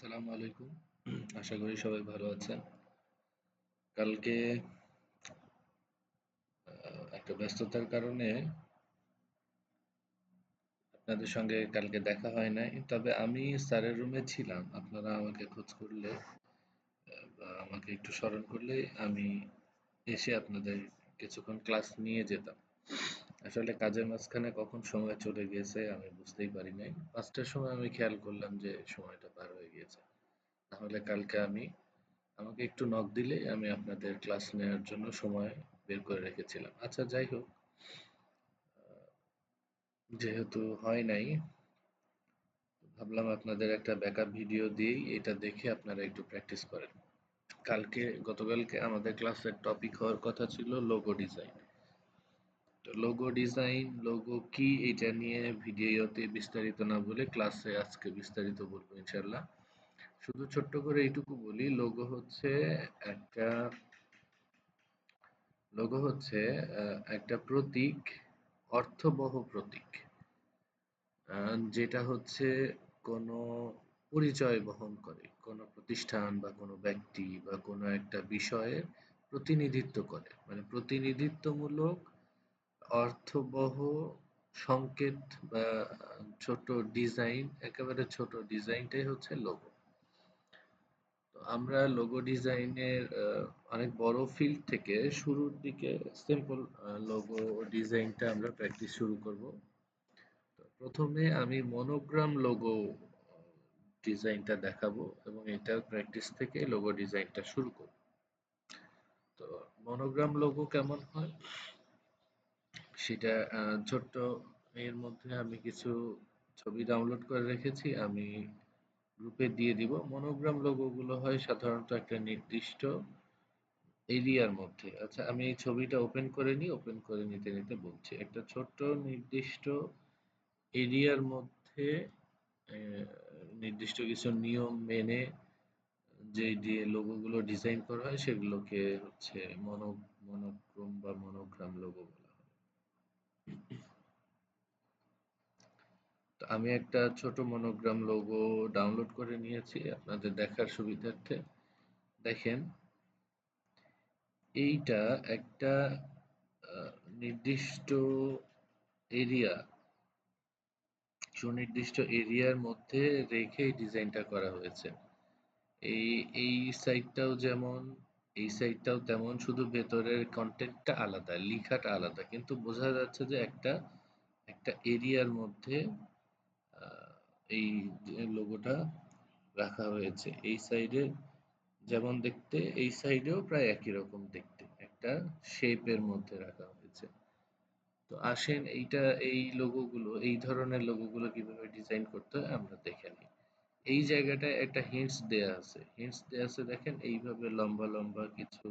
আসসালামু আলাইকুম। আশা করি সবাই ভালো আছেন। কালকে একটা ব্যস্ততার কারণে আপনাদের সঙ্গে কালকে দেখা হয় নাই। তবে আমি স্যারের রুমে ছিলাম। আপনারা আমাকে খোঁজ করলে বা আমাকে একটু স্মরণ করলে আমি এসে আপনাদের কিছুক্ষণ ক্লাস নিয়ে যেতাম। আসলে কাজের মাঝখানে কখন সময় চলে গিয়েছে আমি বুঝতেই পারি নাই। ৫টার সময় আমি খেয়াল করলাম যে সময়টা পার হয়ে গিয়েছে। তাহলে কালকে আমাকে একটু নক দিলেই আমি আপনাদের ক্লাস নেওয়ার জন্য সময় বের করে রেখেছিলাম। আচ্ছা যাই হোক, যেহেতু হয় নাই, ভাবলাম আপনাদের একটা ব্যাকআপ ভিডিও দিয়েই এটা দেখে আপনারা একটু প্র্যাকটিস করেন। গতকালকে আমাদের ক্লাসের টপিক হওয়ার কথা ছিল লোগো ডিজাইন। তো লোগো ডিজাইন, লোগো কি এটা নিয়ে ভিডিওতে বিস্তারিত না বলে ক্লাসে আজকে বিস্তারিত বলবো ইনশাল্লাহ। শুধু ছোট্ট করে এইটুকু বলি, একটা লোগো হচ্ছে একটা প্রতীক, অর্থবহ প্রতীক, যেটা হচ্ছে কোনো পরিচয় বহন করে, কোনো প্রতিষ্ঠান বা কোনো ব্যক্তি বা কোনো একটা বিষয়ের প্রতিনিধিত্ব করে, মানে প্রতিনিধিত্বমূলক অর্থবহ সংকেত বা ছোট ডিজাইন, একেবারে ছোট ডিজাইনটাই হচ্ছে লোগো। তো আমরা লোগো ডিজাইনের অনেক বড় ফিল্ড থেকে শুরুর দিকে সিম্পল লোগো ডিজাইনটা আমরা প্র্যাকটিস শুরু করব। তো প্রথমে আমি মনোগ্রাম লোগো ডিজাইনটা দেখাবো এবং এটার প্র্যাকটিস থেকে লোগো ডিজাইনটা শুরু করব। তো মনোগ্রাম লোগো কেমন হয় সেটা ছোট্ট এর মধ্যে আমি কিছু ছবি ডাউনলোড করে রেখেছি, আমি গ্রুপে দিয়ে দিব। মনোগ্রাম লোগো গুলো হয় সাধারণত একটা নির্দিষ্ট এরিয়ার মধ্যে। আচ্ছা আমি এই ছবিটা ওপেন করে নিই, ওপেন করে নিতে নিতে বলছি। একটা ছোট্ট নির্দিষ্ট এরিয়ার মধ্যে নির্দিষ্ট কিছু নিয়ম মেনে যে দিয়ে লোগো গুলো ডিজাইন করা হয় সেগুলোকে হচ্ছে মনোক্রোম বা মনোগ্রাম লোগো বলা হয়। তো আমি একটা ছোট মনোগ্রাম লোগো ডাউনলোড করে নিয়েছি আপনাদের দেখার সুবিধার্থে। দেখেন, এইটা একটা নির্দিষ্ট এরিয়া, সুনির্দিষ্ট এরিয়ার মধ্যে রেখে এই ডিজাইনটা করা হয়েছে। এই এই সাইডটাও যেমন, এই সাইডটাও তেমন, শুধু ভেতরের কন্টেন্টটা আলাদা, লিখাটা আলাদা, কিন্তু বোঝা যাচ্ছে যে একটা একটা এরিয়ার মধ্যে আহ, এই লোগোটা রাখা হয়েছে। এই সাইডে যেমন দেখতে, এই সাইডেও প্রায় একই রকম দেখতে, একটা শেপের মধ্যে রাখা হয়েছে। তো আসেন এই লোগোগুলো, এই ধরনের লোগোগুলো কিভাবে ডিজাইন করতে হয় আমরা দেখে নিই। এই জায়গাটায় একটা হিন্টস দেয়া আছে, দেখেন এইভাবে লম্বা লম্বা কিছু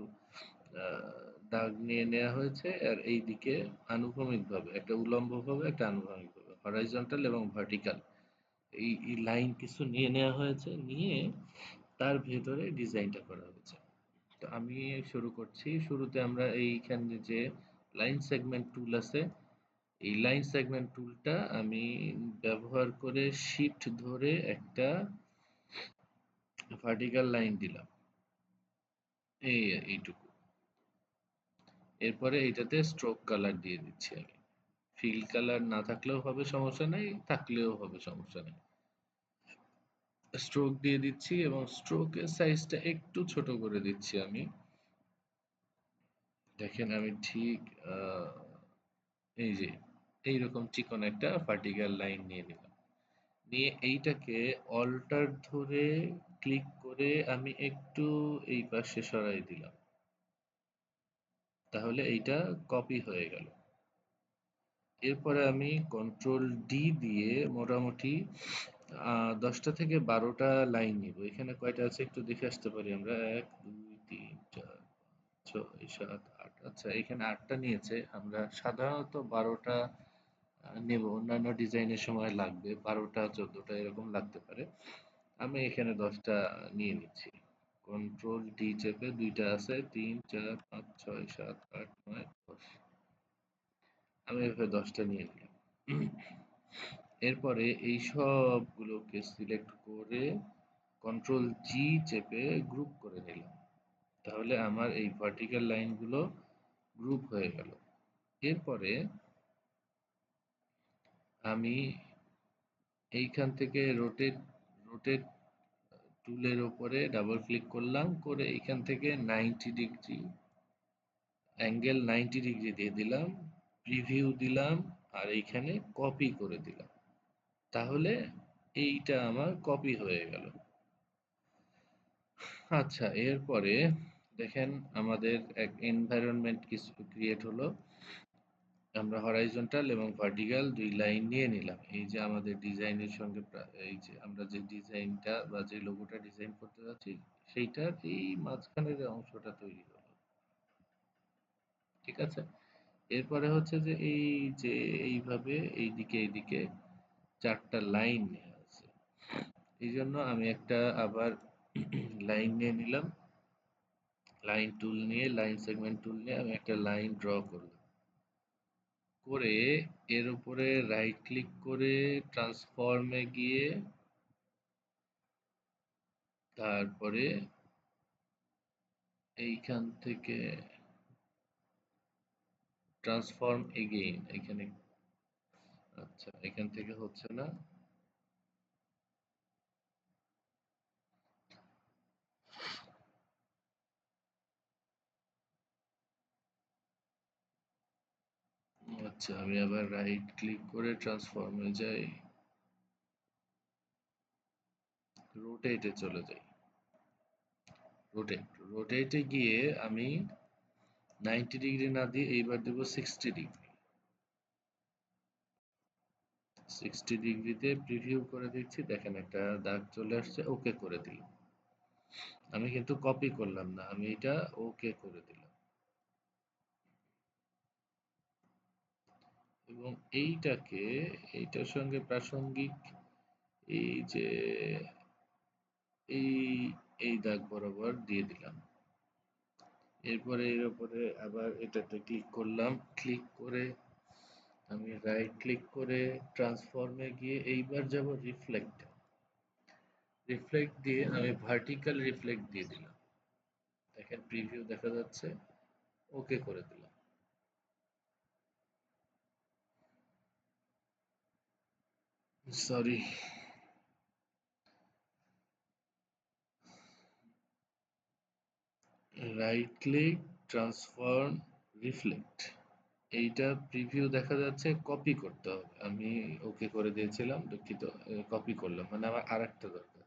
দাগ নিয়ে নেওয়া হয়েছে, আর এইদিকে আনুভূমিকভাবে একটা উল্লম্বভাবে একটা আনুভূমিকভাবে হরাইজন্টাল এবং ভার্টিক্যাল এই লাইন কিছু নিয়ে নেওয়া হয়েছে, নিয়ে তার ভেতরে ডিজাইনটা করা হয়েছে। তো আমি শুরু করছি। শুরুতে আমরা এইখানে যে লাইন সেগমেন্ট টুল আছে, এই লাইন সেগমেন্ট টুলটা আমি ব্যবহার করে শিফট ধরে একটা ভার্টিক্যাল লাইন দিলাম, এইটুকু। এরপরে এইটাতে স্ট্রোক কালার দিয়ে দিচ্ছি আমি। ফিল কালার না থাকলেও হবে, সমস্যা নেই, থাকলেও হবে, সমস্যা নেই। স্ট্রোক দিয়ে দিচ্ছি এবং স্ট্রোকের সাইজটা একটু ছোট করে দিচ্ছি আমি। দেখেন আমি ঠিক এই যে এইরকম চিকন একটা ভার্টিক্যাল লাইন নিয়ে নিলাম, নিয়ে এইটাকে অল্টার ধরে ক্লিক করে আমি একটু এই পাশে সরাই দিলাম, তাহলে এইটা কপি হয়ে গেল। এরপরে আমি কন্ট্রোল ডি দিয়ে মোটামুটি 10টা থেকে 12টা লাইন নিব। এখানে কয়টা আছে একটু দেখে আসতে পারি আমরা, 1 2 3 4 6 7 8। আচ্ছা এখানে 8টা নিয়েছে, আমরা সাধারণত 12টা নেব, অন্যান্য ডিজাইনের সময় লাগবে 12টা 14টা এরকম লাগতে পারে। আমি এখানে 10টা নিয়ে নিচ্ছি। কন্ট্রোল ডি চেপে, দুইটা আছে, 3 4 5 6 7 8 9 10। আমি এভাবে 10টা নিয়ে নিলাম। এরপরে এই সবগুলোকে সিলেক্ট করে কন্ট্রোল জি চেপে গ্রুপ করে নিলাম। তাহলে আমার এই ভার্টিক্যাল লাইনগুলো গ্রুপ হয়ে গেল। এরপরে আমি এইখান থেকে রোটেট রোটেট টুলের উপরে ডাবল ক্লিক করলাম, করে এইখান থেকে 90 ডিগ্রি অ্যাঙ্গেল 90 ডিগ্রি দিয়ে দিলাম, প্রিভিউ দিলাম, আর এইখানে কপি করে দিলাম। তাহলে এইটা আমার কপি হয়ে গেল। আচ্ছা, এরপরে দেখেন আমাদের এক এনভায়রনমেন্ট কিছু ক্রিয়েট হলো। আমরা হরাইজন্টাল এবং ভার্টিক্যাল দুই লাইন নিয়ে নিলাম। এই যে আমাদের ডিজাইনের সঙ্গে এই যে আমরা যে ডিজাইনটা বা যে লোগোটা ডিজাইন করতে যাচ্ছি সেইটার এই মাঝখানের যে অংশটা তৈরি হলো। ঠিক আছে? এরপরে হচ্ছে যে এই যে এইভাবে এইদিকে এইদিকে 4টা লাইন নেওয়া আছে। এই জন্য আমি একটা আবার লাইন নিয়ে নিলাম। লাইন টুল নিয়ে, লাইন সেগমেন্ট টুল নিয়ে আমি একটা লাইন ড্র করলাম। করে এর উপরে রাইট ক্লিক করে ট্রান্সফর্মে গিয়ে তারপরে এইখান থেকে ট্রান্সফর্ম এগেইন এখানে। আচ্ছা, এখান থেকে হচ্ছে না। আচ্ছা, আমি আবার রাইট ক্লিক করে ট্রান্সফর্মে যাই, রোটেটে চলে যাই। রোটেটে গিয়ে আমি 90 ডিগ্রি না দিয়ে এইবার দেব 60 ডিগ্রি। 60 ডিগ্রিতে প্রিভিউ করে দিচ্ছি, দেখেন একটা দাগ চলে আসছে, ওকে করে দিলাম। আমি কিন্তু কপি করলাম না, আমি এটা ওকে করে দিলাম। এবং এইটাকে এইটার সঙ্গে প্রাসঙ্গিক এই যে এই এই দাগ বরাবর দিয়ে দিলাম। এরপরে এর উপরে আবার এটাতে ক্লিক করলাম, ক্লিক করে আমি রাইট ক্লিক করে ট্রান্সফর্মে গিয়ে এইবার যাব রিফ্লেক্ট। রিফ্লেক্ট দিয়ে আমি ভার্টিক্যাল রিফ্লেক্ট দিয়ে দিলাম। দেখেন প্রিভিউ দেখা যাচ্ছে, ওকে করে দিলাম। Sorry, right click, transform, reflect. এইটা প্রিভিউ দেখা যাচ্ছে, কপি করতে হবে। আমি ওকে করে দিয়েছিলাম, দুঃখিত। কপি করলাম, মানে আমার আরেকটা দরকার।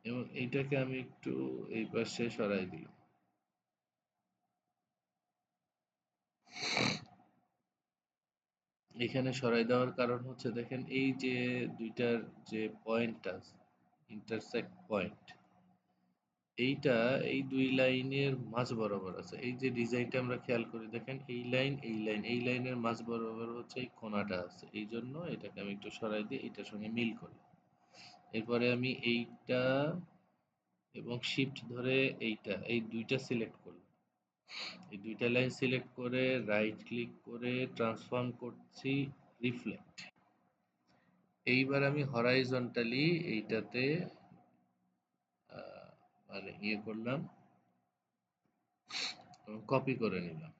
এবং এইটাকে আমি একটু এই পাশে সরাই দিলাম। এখানে সরাই দেওয়ার কারণ হচ্ছে দেখেন এই যে দুইটার যে পয়েন্টটা ইন্টারসেক্ট পয়েন্ট, এইটা এই দুই লাইনের মাঝ বরাবর আছে। এই যে ডিজাইনটা আমরা খেয়াল করি, দেখেন এই লাইন এই লাইন এই লাইনের মাঝ বরাবর হচ্ছে এই কোণাটা আছে। এই জন্য এটাকে আমি একটু সরাই দিয়ে এটার সঙ্গে মিল করি। এরপরে আমি এইটা এবং শিফট ধরে এইটা এই দুইটা সিলেক্ট করলাম। এই দুইটা লাইন সিলেক্ট করে রাইট ক্লিক করে ট্রান্সফর্ম করছি রিফ্লেক্ট। এইবার আমি হরাইজন্টালি এইটাতে মানে ইয়ে করলাম, কপি করে নিলাম।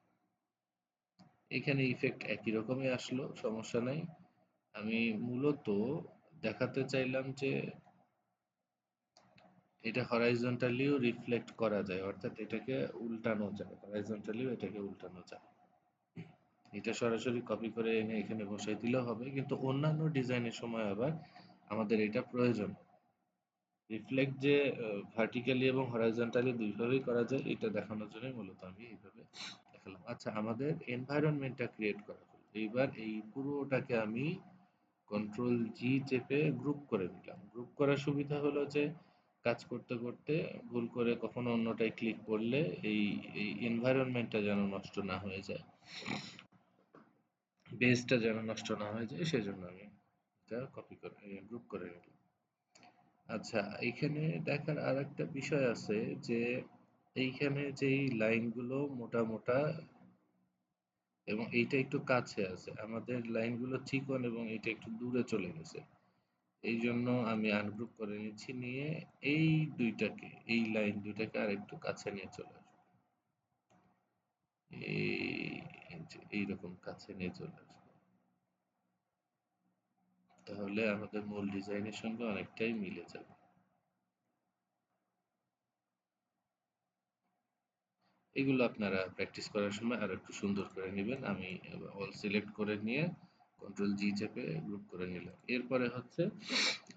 এখানে ইফেক্ট একই রকমই আসলো, সমস্যা নাই। আমি মূলত দেখাতে চাইলাম যে এটা হরাইজন্টালিও রিফ্লেক্ট করা যায়, অর্থাৎ এটাকে উল্টানো যায়, হরাইজন্টালিও এটাকে উল্টানো যায়। এটা সরাসরি কপি করে এনে এখানে বসাই দিলেও হবে, কিন্তু অন্যান্য ডিজাইনের সময় আবার আমাদের এটা প্রয়োজন। রিফ্লেক্ট যে ভার্টিক্যালি এবং হরাইজন্টালি দুইভাবেই করা যায়, এটা দেখানোর জন্যই মূলত আমি এইভাবে দেখালাম। আচ্ছা, আমাদের এনভায়রনমেন্টটা ক্রিয়েট করা হলো। এইবার এই পুরোটাকে আমি কন্ট্রোল জি চেপে গ্রুপ করে দিলাম। গ্রুপ করার সুবিধা হলো যে কাজ করতে করতে ভুল করে কখনো অন্যটায় ক্লিক করলে এই এই এনভায়রনমেন্টটা যেন নষ্ট না হয়ে যায়, বেসটা যেন নষ্ট না হয়ে যায়, সেজন্য আমি এটা কপি করে গ্রুপ করে নিলাম। আচ্ছা, এইখানে দেখার আরেকটা বিষয় আছে যে এইখানে যেই লাইনগুলো মোটা মোটা এবং এইটা একটু কাছে আছে, আমাদের লাইনগুলো চিকন এবং এটা একটু দূরে চলে গেছে। এই জন্য আমি আনগ্রুপ করে নিচ্ছি, নিয়ে এই দুইটাকে, এই লাইন দুইটাকে আর একটু কাছে নিয়ে চলে আসবো। এই যে এইরকম কাছে নিয়ে চলে আসবো, তাহলে আমাদের মূল ডিজাইনের সঙ্গে অনেকটাই মিলে যাবে। এগুলো আপনারা প্র্যাকটিস করার সময় আর একটু সুন্দর করে নেবেন। আমি অল সিলেক্ট করে নিয়ে কন্ট্রোল জি চেপে গ্রুপ করে নিলাম। এরপরে হচ্ছে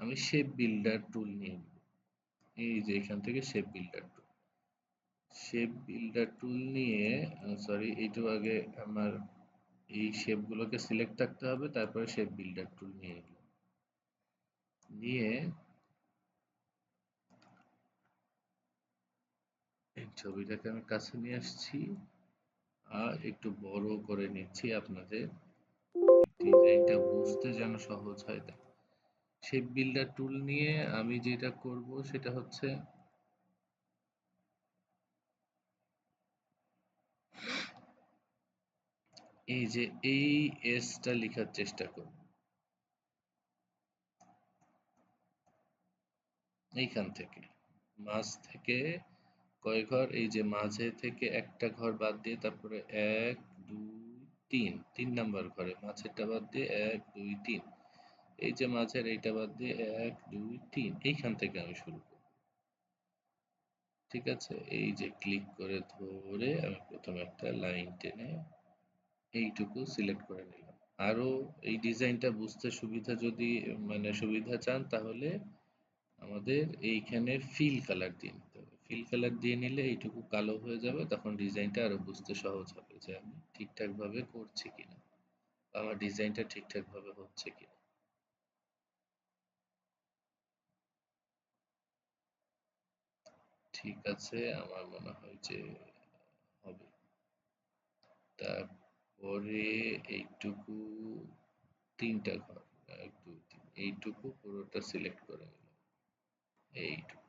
আমি শেপ বিল্ডার টুল নিয়ে নিব। এই যে এখান থেকে শেপ বিল্ডার টুল, শেপ বিল্ডার টুল নিয়ে, সরি, এইটু আগে আমার এই শেপগুলোকে সিলেক্ট থাকতে হবে, তারপরে শেপ বিল্ডার টুল নিয়ে নিলাম। নিয়ে এই ছবিটাকে আমি কাছে নিয়ে আসছি আর একটু বড় করে নিচ্ছি, আপনাদের ডিজাইনটা বুঝতে যেন সহজ হয়। তাই শেপ বিল্ডার টুল নিয়ে আমি যেটা করব সেটা হচ্ছে এই যে এই এসটা লেখার চেষ্টা করব এইখান থেকে, মাঝ থেকে কয় ঘর, এই যে মাঝে থেকে একটা ঘর বাদ দিয়ে তারপরে এক দুই তিন, তিন নাম্বার ঘরে মাঝেরটা বাদ দিয়ে এক দুই তিন, এই যে মাঝের এইটা বাদ দিয়ে এক দুই তিন, এইখান থেকে আমি শুরু করব। ঠিক আছে, এই যে ক্লিক করে ধরে আমি প্রথমে একটা লাইন টেনে এইটুকু সিলেক্ট করে নিলাম। আরো এই ডিজাইনটা বুঝতে সুবিধা যদি, মানে সুবিধা চান, তাহলে আমাদের এইখানে ফিল কালার দিয়ে নিতে হবে। ফিল কালার দিয়ে নিলে এইটুকু কালো হয়ে যাবে, তখন ডিজাইনটা আরো বুঝতে সহজ হবে যে আমি ঠিকঠাক ভাবে করছি কিনা, বা আমার ডিজাইনটা ঠিকঠাক ভাবে হচ্ছে কিনা। ঠিক আছে, আমার মনে হয় যে হবে। তারপরে এইটুকু, তিনটা ঘর, এক দুই তিন, এইটুকু পুরোটা সিলেক্ট করে নিলাম, এইটুকু।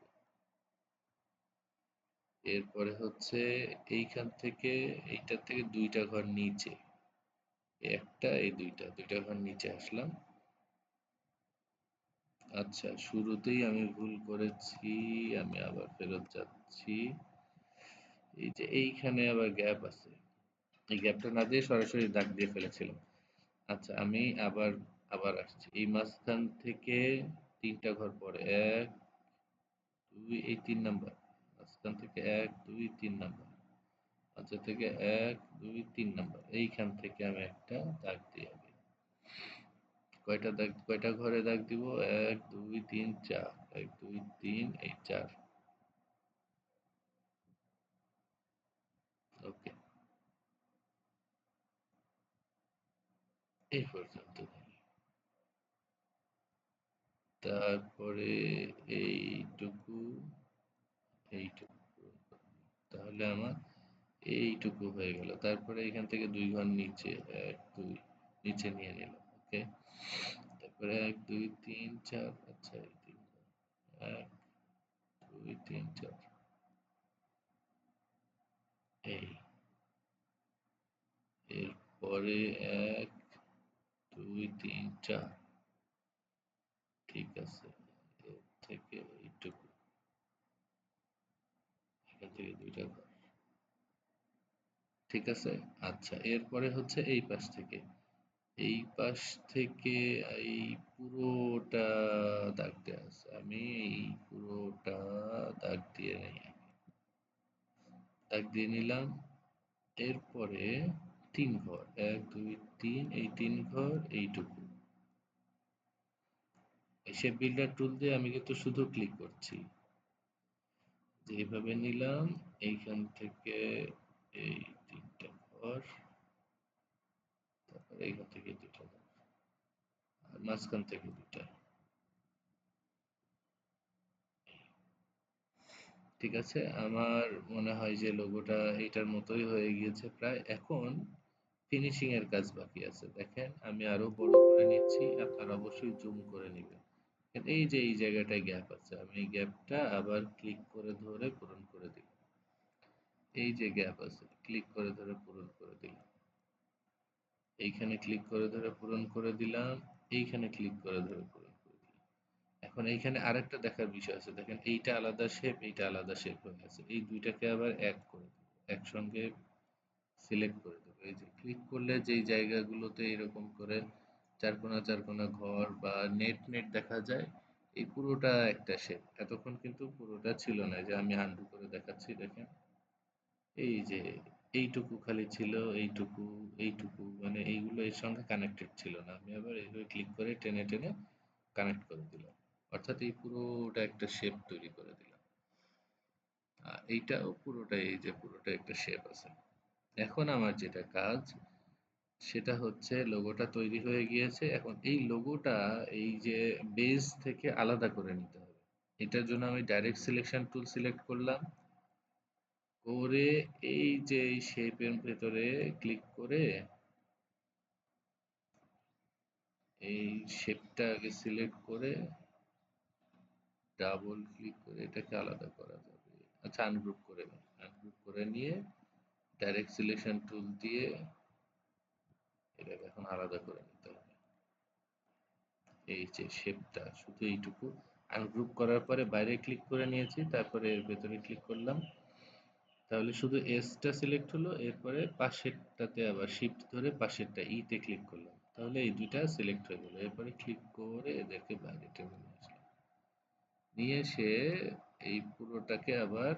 এরপরে হচ্ছে এইখান থেকে, এইটার থেকে দুইটা ঘর নিচে, একটা এই দুইটা, দুইটা ঘর নিচে আসলাম। আচ্ছা, শুরুতেই আমি ভুল করেছি, আমি আবার ফেরত যাচ্ছি। এই যে এইখানে আবার গ্যাপ আছে, এই গ্যাপটা না দিয়ে সরাসরি দাগ দিয়ে ফেলেছিলাম। আচ্ছা, আমি আবার আবার আসছি, এই মাঝখান থেকে তিনটা ঘর পরে, এক দুই, এই তিন নাম্বার, মাঝখান থেকে এক দুই তিন নাম্বার, মাঝে থেকে এক দুই তিন নাম্বার, এইখান থেকে আমি একটা দাগ দিয়ে আগে, কয়টা দাগ, কয়টা ঘরে দাগ দিব, এক দুই তিন চার, এক দুই তিন, এই চার। ওকে, এই পর্যন্ত। তারপরে এইটুকু, এইটুকু পূরণ করব। তাহলে আমার এইটুকু হয়ে গেল। তারপরে এখান থেকে দুই ঘর নিচে, এক দুই, নিচে নিয়ে নিলাম। ওকে, তারপরে এক দুই তিন চার, আচ্ছা এই তিন ঘর, এক দুই তিন চার, এই, এরপরে এক দুই তিন চার, ঠিক আছে, এর থেকে এইটুকু, এখান থেকে দুইটা ঘর, ঠিক আছে। আচ্ছা, এরপরে হচ্ছে এই পাশ থেকে, এই পাশ থেকে এই পুরোটা দাগ দেওয়া আছে, আমি এই পুরোটা দাগ দিয়ে নেই, দাগ দিয়ে নিলাম। এরপরে তিন ঘর, এক দুই তিন, এই তিন ঘর, এইটুকু। এই শেপ বিল্ডার টুল দিয়ে আমি কিন্তু শুধু ক্লিক করছি, যে এইভাবে নিলাম, এইখান থেকে এই তিনটা ঘর, তারপরে এইখান থেকে দুটা ঘর, আর মাঝখান থেকে দুটা। ঠিক আছে, আমার মনে হয় যে লোগোটা এইটার মতোই হয়ে গিয়েছে প্রায়। এখন ফিনিশিং এর কাজ বাকি আছে। দেখেন, আমি আরো বড় করে নিচ্ছি, আপনারা অবশ্যই জুম করে নেবেন। এই যে এই জায়গাটায় গ্যাপ আছে, আমি এই গ্যাপটা আবার ক্লিক করে ধরে পূরণ করে দিই। এই যে গ্যাপ আছে, ক্লিক করে ধরে পূরণ করে দিলাম। এইখানে ক্লিক করে ধরে পূরণ করে দিলাম, এইখানে ক্লিক করে ধরে পূরণ করে দিলাম। এখন এইখানে আরেকটা দেখার বিষয় আছে, দেখেন এইটা আলাদা শেপ, এইটা আলাদা শেপ হয়ে আছে, এই দুইটাকে আবার এক করে দেব, একসঙ্গে সিলেক্ট করে দেবো। এই যে ক্লিক করলে যেই জায়গাগুলোতে এরকম করে চারকোনা চারকোনা ঘর বা নেট নেট দেখা যায়, এই পুরোটা একটা শেপ। এতক্ষণ কিন্তু পুরোটা ছিল না। এই যে আমি আনডু করে দেখাচ্ছি, দেখেন এই যে এইটুকু খালি ছিল, এইটুকু, এইটুকু, মানে এইগুলো এর সঙ্গে কানেক্টেড ছিল না। আমি আবার এইভাবে ক্লিক করে টেনে টেনে কানেক্ট করে দিলাম, অর্থাৎ এই পুরোটা একটা শেপ তৈরি করে দিলাম। এইটাও পুরোটাই, এই যে পুরোটা একটা শেপ আছে। এখন আমার যেটা কাজ, সেটা হচ্ছে লোগোটা তৈরি হয়ে গিয়েছে। এখন এই লোগোটা এই যে বেস থেকে আলাদা করে নিতে হবে। এটার জন্য আমি ডাইরেক্ট সিলেকশন টুল সিলেক্ট করলাম, করে এই যে এই শেপের ভেতরে ক্লিক করে এই শেপটা আগে সিলেক্ট করে ডাবল ক্লিক করে এটাকে আলাদা করা যাবে। আচ্ছা, আনগ্রুপ করে নিই। আনগ্রুপ করে নিয়ে ডাইরেক্ট সিলেকশন টুল দিয়ে এটাকে এখন আলাদা করে নিতে হবে। এই যে শেপটা শুধু এইটুকু আনগ্রুপ করার পরে বাইরে ক্লিক করে নিয়েছি, তারপরে এর ভেতরে ক্লিক করলাম, তাহলে শুধু এসটা সিলেক্ট হলো। এরপরে পাশেরটাতে আবার শিফট ধরে পাশেরটা ইতে ক্লিক করলাম, তাহলে এই দুইটা সিলেক্ট হয়ে গেল। এরপরে ক্লিক করে এদেরকে বাইরে টেনে নিয়ে আসলাম, নিয়ে এসে এই পুরোটাকে আবার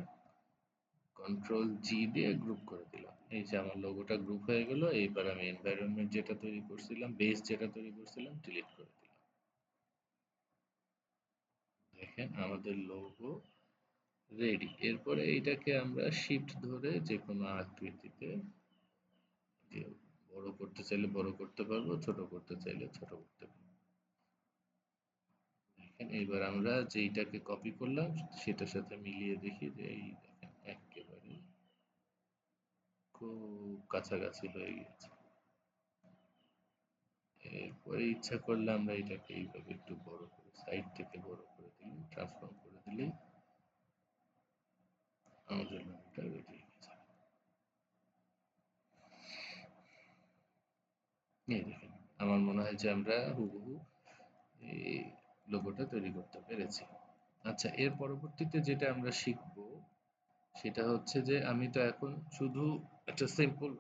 কন্ট্রোল জি দিয়ে গ্রুপ করে দিলাম। এই যে আমার লোগোটা গ্রুপ হয়ে গেল। এইবার আমি এনভায়রনমেন্ট যেটা তৈরি করছিলাম, বেস যেটা তৈরি করছিলাম, ডিলিট করে দিলাম। দেখেন আমাদের লোগো রেডি। এরপরে এইটাকে আমরা শিফট ধরে যে কোনো আকৃতিতে, যে বড় করতে চাইলে বড় করতে পারবো, ছোট করতে চাইলে ছোট করতে পারবো। দেখেন এইবার আমরা যেইটাকে কপি করলাম সেটার সাথে মিলিয়ে দেখি যে এই দেখেন একেবারে খুব কাছাকাছি হয়ে গেছে। এরপরে ইচ্ছা করলে আমরা এটাকে এইভাবে একটু বড় করে সাইড থেকে বড় করে দিলে, ট্রান্সফর্ম করে দিলেই আমাদের লোগোটা রেডি হয়ে গেছে। এই দেখেন, আমার মনে হয় যে আমরা হুবহু এই লোগোটা তৈরি করতে পেরেছি। আচ্ছা, এর পরবর্তীতে যেটা আমরা শিখব সেটা হচ্ছে যে আমি তো এখন শুধু একটা সিম্পল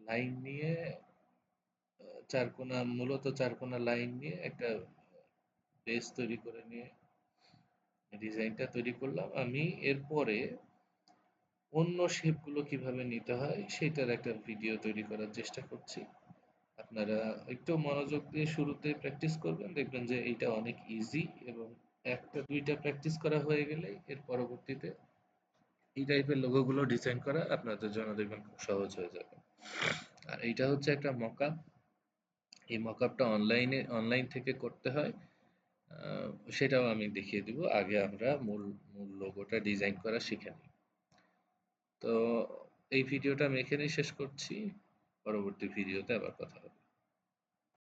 লাইন নিয়ে চারকোনা, মূলত চারকোনা লাইন নিয়ে একটা বেস তৈরি করে নিয়ে ডিজাইনটা তৈরি করলাম। আমি এরপরে অন্য শেপগুলো কিভাবে নিতে হয় সেটার একটা ভিডিও তৈরি করার চেষ্টা করছি। আপনারা একটু মনোযোগ দিয়ে শুরুতে প্র্যাকটিস করবেন, দেখবেন যে এইটা অনেক ইজি, এবং একটা দুইটা প্র্যাকটিস করা হয়ে গেলে এর পরবর্তীতে এই টাইপের লোগোগুলো ডিজাইন করা আপনাদের জন্য দেখবেন খুব সহজ হয়ে যাবে। আর এইটা হচ্ছে একটা মকআপ। এই মকআপটা অনলাইন থেকে করতে হয়। আহ, সেটাও আমি দেখিয়ে দিব। আগে আমরা মূল মূল লোগোটা ডিজাইন করা শিখে নিই। তো এই ভিডিওটা আমি এখানেই শেষ করছি। পরবর্তী ভিডিওতে আবার কথা হবে।